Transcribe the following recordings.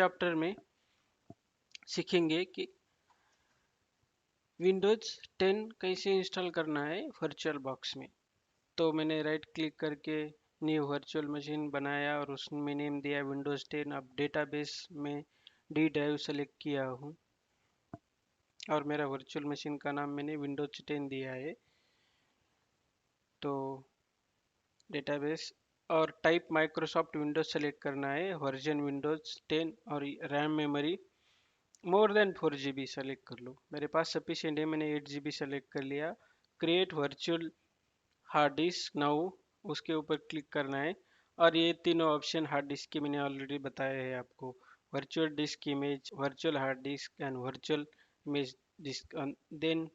Chapter में सीखेंगे कि विंडोज 10 कैसे इंस्टॉल करना है वर्चुअल बॉक्स में। तो मैंने राइट क्लिक करके न्यू वर्चुअल मशीन बनाया और उसमें नेम दिया विंडोज 10। अब डेटाबेस में डी ड्राइव सेलेक्ट किया हूँ और मेरा वर्चुअल मशीन का नाम मैंने विंडोज 10 दिया है। तो डेटाबेस और टाइप माइक्रोसॉफ्ट विंडोज सेलेक्ट करना है, वर्जन विंडोज 10 और RAM memory more than 4 GB select कर लो। मेरे पास सफिशिएंट है, मैंने 8 GB सेलेक्ट कर लिया। Create virtual hard disc now, उसके ऊपर क्लिक करना है और ये तीनों ऑप्शन हार्ड डिस्क के मैंने ऑलरेडी बताया है आपको। Virtual disk image, virtual hard disk and virtual image disk. Then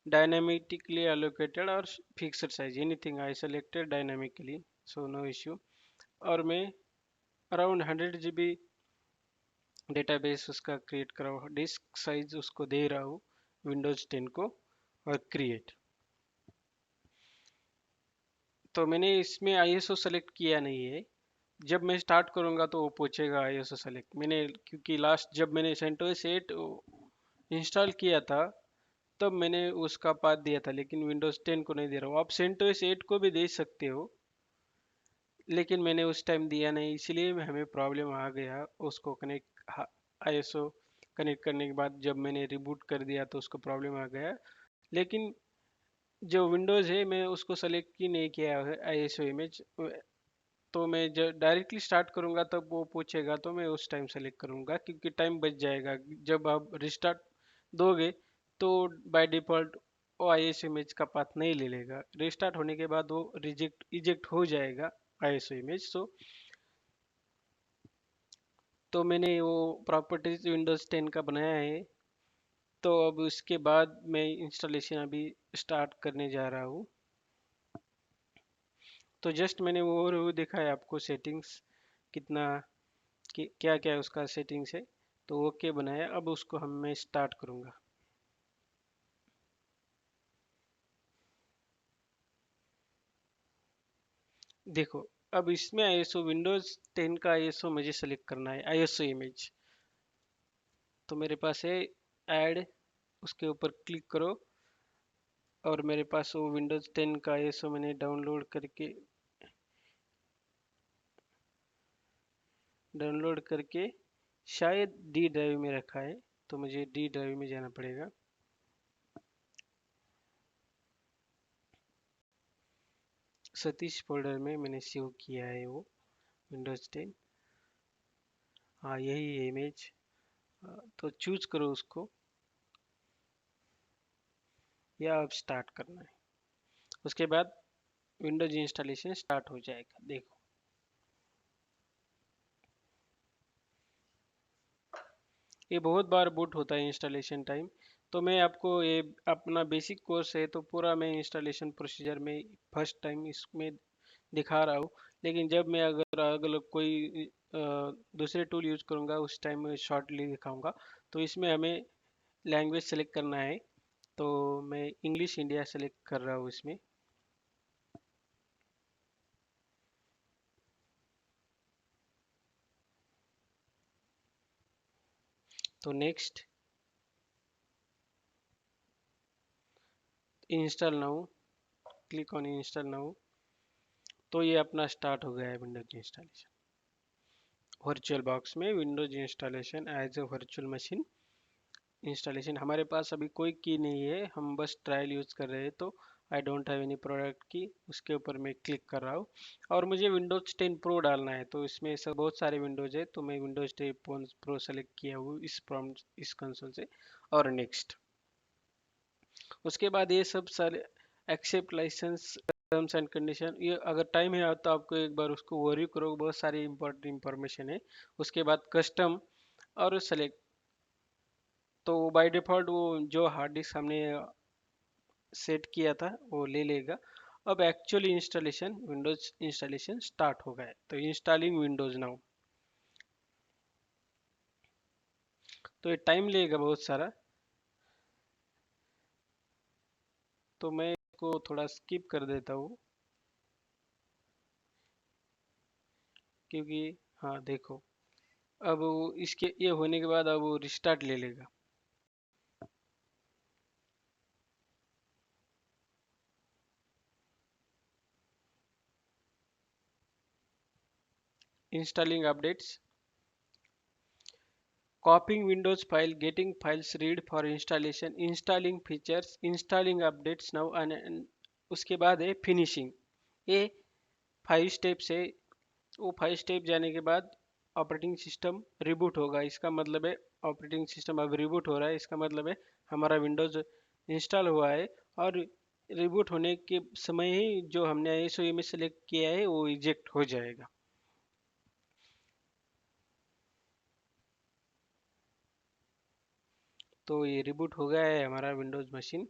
dynamically allocated और fixed size, anything I selected dynamically, so no issue। और मैं अराउंड 100 GB डेटाबेस उसका क्रिएट करा हुआ, डिस्क साइज उसको दे रहा हूँ विंडोज 10 को और क्रिएट। तो मैंने इसमें आईएसओ सेलेक्ट किया नहीं है, जब मैं स्टार्ट करूंगा तो वो पूछेगा आईएसओ सेलेक्ट। मैंने क्योंकि लास्ट जब मैंने सेंटोस 8 इंस्टॉल किया था तब मैंने उसका पाथ दिया था, लेकिन विंडोज 10 को नहीं दे रहा हूँ। आप सेंटोस 8 को भी दे सकते हो, लेकिन मैंने उस टाइम दिया नहीं, इसलिए हमें प्रॉब्लम आ गया। उसको कनेक्ट आईएसओ कनेक्ट करने के बाद जब मैंने रिबूट कर दिया तो उसको प्रॉब्लम आ गया। लेकिन जो विंडोज़ है मैं उसको सेलेक्ट ही नहीं किया है आईएसओ इमेज। तो मैं जब डायरेक्टली स्टार्ट करूंगा तब वो पूछेगा तो मैं उस टाइम सेलेक्ट करूंगा, क्योंकि टाइम बच जाएगा। जब आप रिस्टार्ट दोगे तो बाय डिफ़ॉल्ट वो आईएसओ इमेज का पाथ नहीं ले लेगा। रिस्टार्ट होने के बाद वो रिजेक्ट इजेक्ट हो जाएगा आईएसओ इमेज। तो मैंने वो प्रॉपर्टीज विंडोज 10 का बनाया है। तो अब उसके बाद मैं इंस्टॉलेशन अभी स्टार्ट करने जा रहा हूँ। तो जस्ट मैंने वो दिखाया आपको सेटिंग्स कितना क्या क्या उसका सेटिंग्स है। तो ओके बनाया, अब उसको मैं स्टार्ट करूँगा। देखो, अब इसमें आईएसओ विंडोज 10 का आईएसओ मुझे सेलेक्ट करना है, आईएसओ इमेज। तो मेरे पास है ऐड, उसके ऊपर क्लिक करो और मेरे पास वो विंडोज 10 का आईएसओ मैंने डाउनलोड करके शायद डी ड्राइव में रखा है, तो मुझे डी ड्राइव में जाना पड़ेगा। सतीश फोल्डर में मैंने सेव किया है वो विंडोज 10। हाँ, यही है इमेज। तो चूज करो उसको या अब स्टार्ट करना है। उसके बाद विंडोज इंस्टॉलेशन स्टार्ट हो जाएगा। देखो, ये बहुत बार बूट होता है इंस्टॉलेशन टाइम। तो मैं आपको ये अपना बेसिक कोर्स है तो पूरा मैं इंस्टॉलेशन प्रोसीजर में फर्स्ट टाइम इसमें दिखा रहा हूँ। लेकिन जब मैं अगर अगर कोई दूसरे टूल यूज करूँगा उस टाइम मैं शॉर्टली दिखाऊंगा। तो इसमें हमें लैंग्वेज सेलेक्ट करना है, तो मैं इंग्लिश इंडिया सेलेक्ट कर रहा हूँ इसमें। तो next, install now, click on install now. तो ये अपना स्टार्ट हो गया है विंडोज इंस्टॉलेशन। वर्चुअल बॉक्स में Windows installation as a virtual machine installation. हमारे पास अभी कोई की नहीं है, हम बस ट्रायल यूज कर रहे हैं। तो I don't have any product की, उसके ऊपर मैं क्लिक कर रहा हूँ और मुझे विंडोज 10 प्रो डालना है। तो इसमें सब बहुत सारे विंडोज है, तो मैं विंडोज 10 प्रो सेलेक्ट किया हूँ इस प्रॉम्प्ट इस कंसोल से। और नेक्स्ट, उसके बाद ये सब सारे accept licence terms and condition, ये अगर टाइम है तो आपको एक बार उसको वरी करो, बहुत सारी इंपॉर्टेंट इंफॉर्मेशन है। उसके बाद कस्टम और सेलेक्ट। तो बाय डिफॉल्ट वो जो हार्ड डिस्क हमने सेट किया था वो ले लेगा। अब actually installation Windows installation start हो गया है। तो इंस्टॉलिंग विंडोज नाउ, तो ये टाइम लेगा बहुत सारा। तो मैं इसको थोड़ा स्किप कर देता हूँ, क्योंकि हाँ देखो, अब इसके ये होने के बाद अब वो रिस्टार्ट ले लेगा। Installing updates, copying windows file, getting files read for installation, installing features, installing updates now and उसके बाद है फिनिशिंग। ये 5 स्टेप्स है। वो 5 स्टेप जाने के बाद ऑपरेटिंग सिस्टम रिबूट होगा। इसका मतलब है ऑपरेटिंग सिस्टम अब रिबूट हो रहा है, इसका मतलब है हमारा विंडोज इंस्टॉल हुआ है। और रिबूट होने के समय ही जो हमने आईएसओ में सेलेक्ट किया है वो इजेक्ट हो जाएगा। तो ये रिबूट हो गया है हमारा विंडोज मशीन।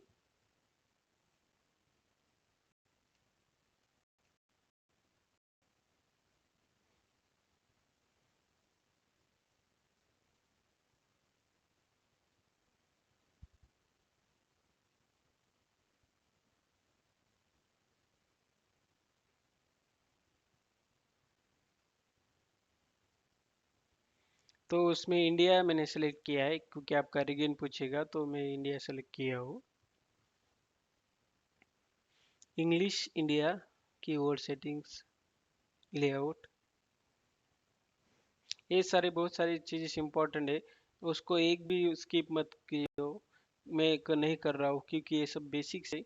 तो उसमें इंडिया मैंने सेलेक्ट किया है क्योंकि आपका रीजन पूछेगा, तो मैं इंडिया सेलेक्ट किया हूँ। English India, keyword settings, layout, ये सारे बहुत सारी चीज़ें इंपॉर्टेंट है। उसको एक भी स्किप मत कीजिए। मैं नहीं कर रहा हूँ क्योंकि ये सब बेसिक्स है।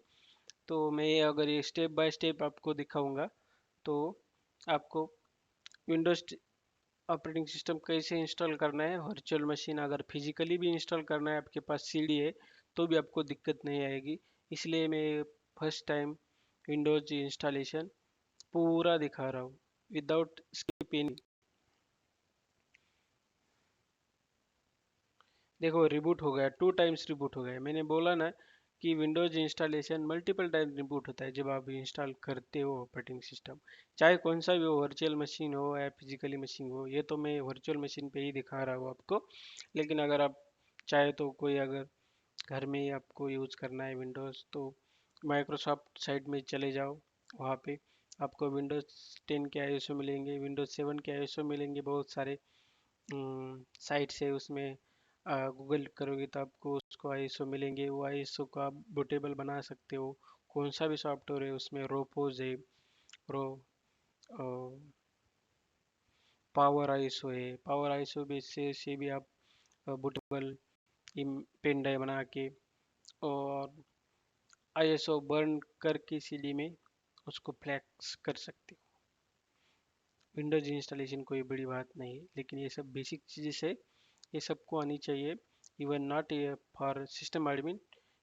तो मैं अगर ये स्टेप बाय स्टेप आपको दिखाऊंगा तो आपको विंडोज ऑपरेटिंग सिस्टम कैसे इंस्टॉल करना है। वर्चुअल मशीन अगर फिजिकली भी इंस्टॉल करना है, आपके पास सीडी है, तो भी आपको दिक्कत नहीं आएगी। इसलिए मैं फर्स्ट टाइम विंडोज इंस्टॉलेशन पूरा दिखा रहा हूँ विदाउट स्किप एनी। देखो रिबूट हो गया, 2 टाइम्स रिबूट हो गया। मैंने बोला ना कि Windows installation multiple time reboot होता है जब आप इंस्टॉल करते हो ऑपरेटिंग सिस्टम, चाहे कौन सा भी हो, वर्चुअल मशीन हो या फिजिकली मशीन हो। ये तो मैं वर्चुअल मशीन पे ही दिखा रहा हूँ आपको। लेकिन अगर आप चाहे तो कोई अगर घर में ही आपको यूज़ करना है विंडोज़, तो माइक्रोसॉफ्ट साइट में चले जाओ। वहाँ पे आपको विंडोज़ 10 के आईएसओ मिलेंगे, विंडोज़ 7 के आईएसओ मिलेंगे, बहुत सारे साइट से। उसमें गूगल करोगे तो आपको उसको आईएसओ मिलेंगे। वो आईएसओ को आप बूटेबल बना सकते हो। कौन सा भी सॉफ्टवेयर है उसमें, रोपोज है, रो पावर आईएसओ है, पावर आईएसओ बेस से भी आप बूटेबल पेन ड्राइव बना के और आईएसओ बर्न करके सीडी में उसको फ्लैक्स कर सकते हो। विंडोज इंस्टॉलेशन कोई बड़ी बात नहीं है, लेकिन ये सब बेसिक चीज़ें है, ये सबको आनी चाहिए। Even not for system admin,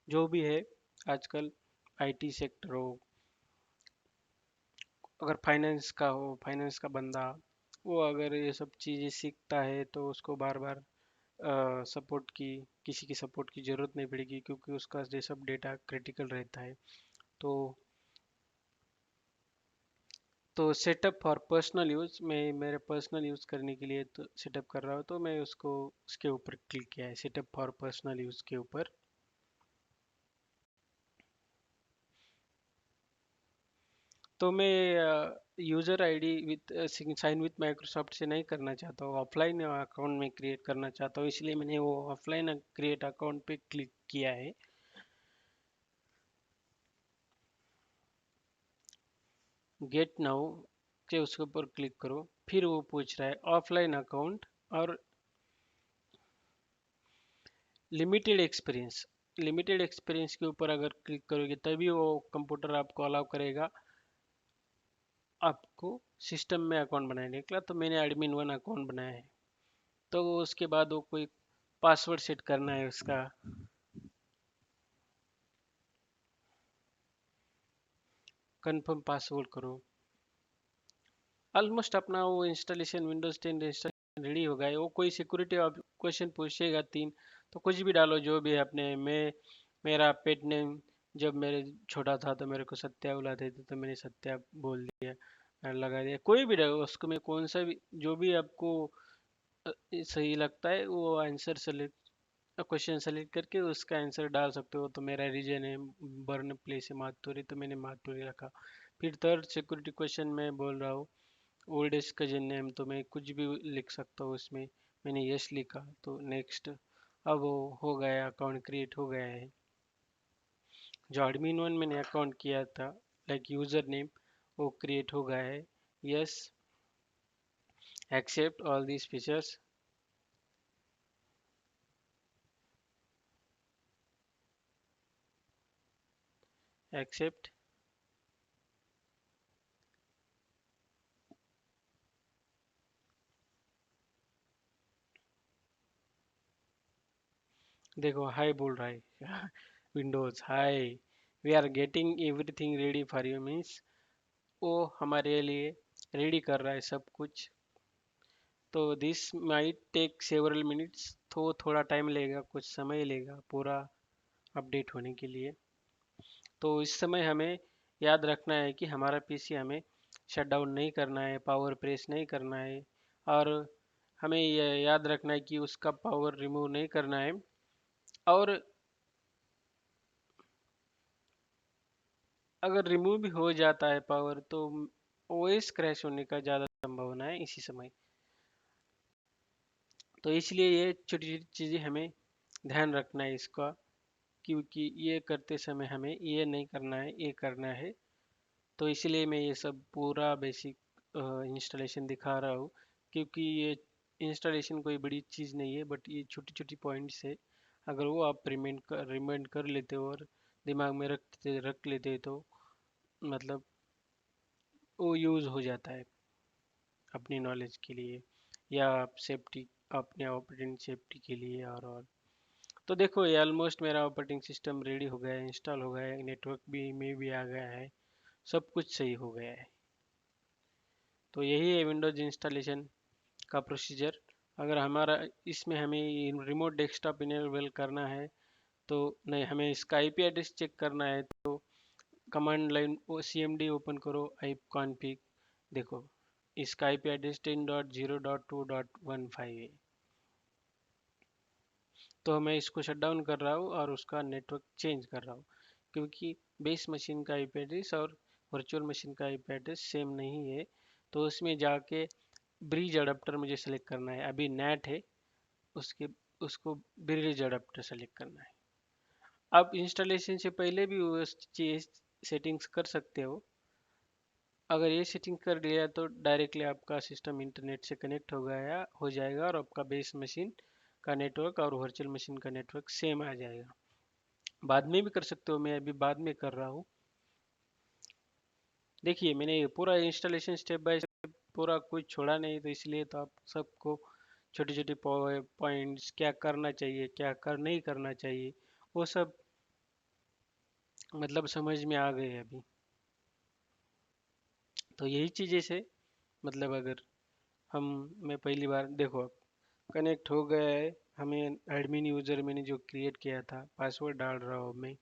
जो भी है आजकल, आईटी सेक्टर हो, अगर फाइनेंस का हो, फाइनेंस का बंदा, वो अगर ये सब चीज़ें सीखता है तो उसको बार बार सपोर्ट की किसी की सपोर्ट की ज़रूरत नहीं पड़ेगी, क्योंकि उसका ये सब डेटा क्रिटिकल रहता है। तो सेटअप फॉर पर्सनल यूज़, मैं मेरे पर्सनल यूज़ करने के लिए तो सेटअप कर रहा हूँ, तो मैं उसको उसके ऊपर क्लिक किया है, सेटअप फॉर पर्सनल यूज़ के ऊपर। तो मैं user ID with sign with Microsoft से नहीं करना चाहता हूँ, ऑफलाइन अकाउंट में क्रिएट करना चाहता हूँ, इसलिए मैंने वो ऑफलाइन क्रिएट अकाउंट पे क्लिक किया है। गेट नाउ के उसके ऊपर क्लिक करो। फिर वो पूछ रहा है ऑफलाइन अकाउंट और लिमिटेड एक्सपीरियंस। लिमिटेड एक्सपीरियंस के ऊपर अगर क्लिक करोगे तभी वो कंप्यूटर आपको अलाउ करेगा आपको सिस्टम में अकाउंट बनाने का। तो मैंने एडमिन 1 अकाउंट बनाया है। तो उसके बाद वो कोई पासवर्ड सेट करना है उसका। कंफर्म पासवर्ड करो। ऑलमोस्ट अपना वो इंस्टॉलेशन विंडोज 10 इंस्टॉलेशन रेडी हो गया है। वो कोई सिक्योरिटी क्वेश्चन पूछेगा 3, तो कुछ भी डालो जो भी है अपने। मेरा पेट नेम, जब मेरे छोटा था तो मेरे को सत्या बुलाते थे, तो मैंने सत्या बोल दिया, लगा दिया। कोई भी डालो उसको में, कौन सा भी जो भी आपको सही लगता है वो आंसर सेलेक्ट, क्वेश्चन सेलेक्ट करके उसका आंसर डाल सकते हो। तो मेरा रीजन है, बर्न प्लेस है मातुरी, तो मैंने मातुरी रखा। फिर थर्ड सिक्योरिटी क्वेश्चन मैं बोल रहा हूँ ओल्डेस्ट कजिन नेम, तो मैं कुछ भी लिख सकता हूँ उसमें। मैंने यस लिखा तो नेक्स्ट। अब वो हो गया, अकाउंट क्रिएट हो गया है। जो एडमिन वन मैंने अकाउंट किया था लाइक यूजर नेम, वो क्रिएट हो गया है। Yes, accept all these features. Accept. देखो हाय बोल रहा है Windows hi, we are getting everything ready for you, means वो हमारे लिए रेडी कर रहा है सब कुछ। तो this might take several minutes, तो थोड़ा टाइम लेगा, कुछ समय लेगा पूरा अपडेट होने के लिए। तो इस समय हमें याद रखना है कि हमारा पीसी हमें शट डाउन नहीं करना है, पावर प्रेस नहीं करना है, और हमें यह याद रखना है कि उसका पावर रिमूव नहीं करना है। और अगर रिमूव भी हो जाता है पावर तो ओएस क्रैश होने का ज़्यादा संभावना है इसी समय। तो इसलिए ये छोटी छोटी चीज़ें हमें ध्यान रखना है इसका, क्योंकि ये करते समय हमें ये नहीं करना है, ये करना है। तो इसलिए मैं ये सब पूरा बेसिक इंस्टॉलेशन दिखा रहा हूँ, क्योंकि ये इंस्टॉलेशन कोई बड़ी चीज़ नहीं है, बट ये छोटी छोटी पॉइंट्स है। अगर वो आप रिमाइंड कर लेते हो और दिमाग में रख लेते हो तो मतलब वो यूज़ हो जाता है अपनी नॉलेज के लिए, या आप सेफ्टी, अपने ऑपरेटिंग सेफ्टी के लिए। और तो देखो ये ऑलमोस्ट मेरा ऑपरेटिंग सिस्टम रेडी हो गया है, इंस्टॉल हो गया है, नेटवर्क भी में भी आ गया है, सब कुछ सही हो गया है। तो यही है विंडोज इंस्टॉलेशन का प्रोसीजर। अगर हमारा इसमें हमें रिमोट डेस्कटॉप इनेबल करना है तो नहीं, हमें इसका आईपी एड्रेस चेक करना है तो कमांड लाइन cmd ओपन करो, आई कॉन्फ़िग। देखो इसका आईपी एड्रेस 10.0.2.15 है। तो मैं इसको शट डाउन कर रहा हूँ और उसका नेटवर्क चेंज कर रहा हूँ, क्योंकि बेस मशीन का आईपी एड्रेस और वर्चुअल मशीन का आईपी एड्रेस सेम नहीं है। तो उसमें जाके ब्रिज अडाप्टर मुझे सेलेक्ट करना है, अभी नेट है, उसके उसको ब्रिज अडाप्टर सेलेक्ट करना है। आप इंस्टॉलेशन से पहले भी उस चीज सेटिंग्स कर सकते हो। अगर ये सेटिंग कर लिया तो डायरेक्टली आपका सिस्टम इंटरनेट से कनेक्ट हो जाएगा और आपका बेस मशीन का नेटवर्क और वर्चुअल मशीन का नेटवर्क सेम आ जाएगा। बाद में भी कर सकते हो, मैं अभी बाद में कर रहा हूँ। देखिए मैंने ये पूरा इंस्टॉलेशन स्टेप बाय स्टेप पूरा कुछ छोड़ा नहीं, तो इसलिए तो आप सबको छोटे छोटे पॉइंट्स, क्या करना चाहिए क्या कर नहीं करना चाहिए, वो सब मतलब समझ में आ गए अभी। तो यही चीज़ें से मतलब अगर हम, मैं पहली बार देखो कनेक्ट हो गया है, हमें एडमिन यूज़र मैंने जो क्रिएट किया था पासवर्ड डाल रहा हूँ मैं,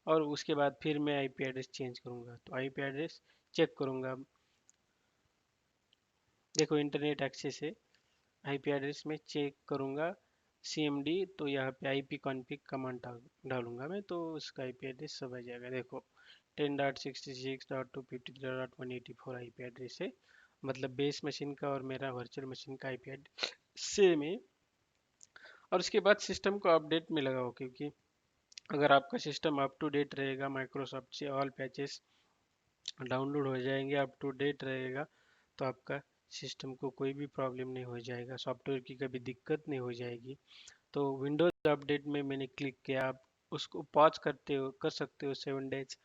और उसके बाद फिर मैं आईपी एड्रेस चेंज करूँगा। तो आईपी एड्रेस चेक करूँगा, देखो इंटरनेट एक्सेस है, आईपी एड्रेस में चेक करूँगा cmd, तो यहाँ पे आईपी कॉन्फ़िग कमांड डालूंगा मैं, तो उसका आईपी एड्रेस सब आ जाएगा। देखो 10.66.253.184 आईपी एड्रेस है, मतलब बेस मशीन का और मेरा वर्चुअल मशीन का आईपी एड्रेस सेम है। और उसके बाद सिस्टम को अपडेट में लगाओ, क्योंकि अगर आपका सिस्टम अप टू डेट रहेगा, माइक्रोसॉफ्ट से ऑल पैचेस डाउनलोड हो जाएंगे, अप टू डेट रहेगा, तो आपका सिस्टम को कोई भी प्रॉब्लम नहीं हो जाएगा, सॉफ्टवेयर की कभी दिक्कत नहीं हो जाएगी। तो विंडोज अपडेट में मैंने क्लिक किया, आप उसको पॉज कर सकते हो 7 डेज,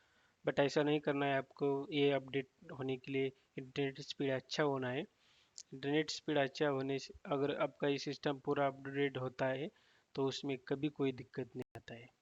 बट ऐसा नहीं करना है आपको। ये अपडेट होने के लिए इंटरनेट स्पीड अच्छा होना है। इंटरनेट स्पीड अच्छा होने से अगर आपका ये सिस्टम पूरा अपडेट होता है तो उसमें कभी कोई दिक्कत नहीं आता है।